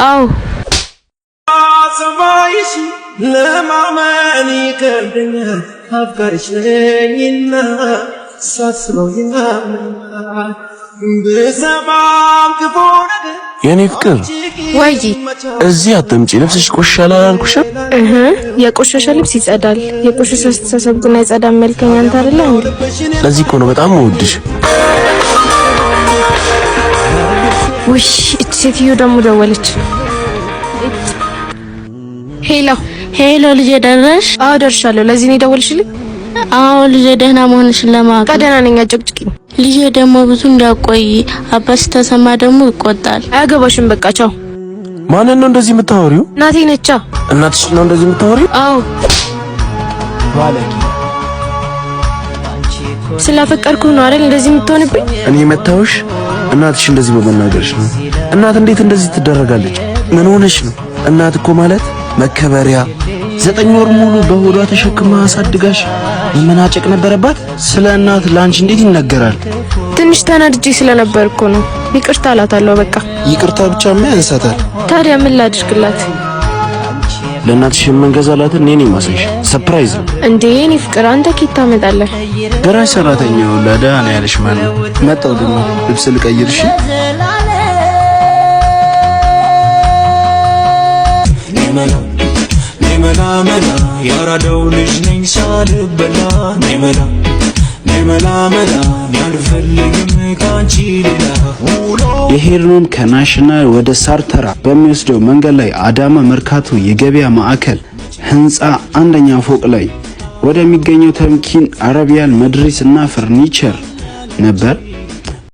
አዎ አዘባይሽ ለማመን ይከብደኛል አፍቃሪሽ ነኝና ሳስበው ያምናል በሰባም ክፉ ነገር የኔ ፍቅር ወይ እዚህ አትምጪ ልብስሽ ቆሻሻል አላልኩሽም የቆሻሻ ልብስ ይጸዳል የቆሻሻ አስተሳሰብ ግን አይጸዳም መልከኛ አንተ አይደለ እንዴ ለዚህ እኮ ነው በጣም ወድሽ ውይ እቺ ሴትዮ ደግሞ ደወለች ሄሎ ልጄ ደረሽ አዎ ደርሻለሁ ለዚህ ነው ደወልሽልኝ አዎ ልጄ ደህና መሆንሽን ለማወቅ ደህና ነኝ አጭቅጭቂ ልጄ ደግሞ ብዙ እንዳቆይ አባስ ተሰማ ደግሞ ይቆጣል አያገባሽም በቃ ቻው ማንን ነው እንደዚህ የምታወሪው እናቴ ነቻ እናትሽ ነው እንደዚህ የምታወሪው አዎ ባለቂ ስላፈቀርኩ ነው አይደል እንደዚህ የምትሆንብኝ እኔ መታውሽ እናትሽ እንደዚህ በመናገርሽ ነው እናት እንዴት እንደዚህ ትደረጋለች ምን ሆነሽ ነው እናት እኮ ማለት መከበሪያ 9 ወር ሙሉ በሆዷ ተሸክማ አሳድጋሽ መናጨቅ ነበረባት ስለ እናት ላንቺ እንዴት ይነገራል ትንሽ ተናድጄ ስለነበርኩ ነው ይቅርታ አላታለሁ በቃ ይቅርታ ብቻ ምን ያንሳታል ታዲያ ምን ላድርግላት ለእናትሽ መንገዛላት ነኝ ማሰሽ ሰርፕራይዝ እንዴ እኔ ፍቅር አንተ ኪታ መጣለህ ገራሽ ሰራተኛው ለዳና ያለሽ ማን መጣው ደግሞ ልብስ ልቀይርሽ ኔመላ መላ ያራደው ልጅ ነኝ ሳልበላ ኔመላ መላ ያልፈልግም ካንቺ ሌላ የሄድነው ከናሽናል ወደ ሳርተራ በሚወስደው መንገድ ላይ አዳማ መርካቶ የገበያ ማዕከል ህንጻ አንደኛ ፎቅ ላይ ወደሚገኘው ተምኪን አረቢያን መድሪስ እና ፈርኒቸር ነበር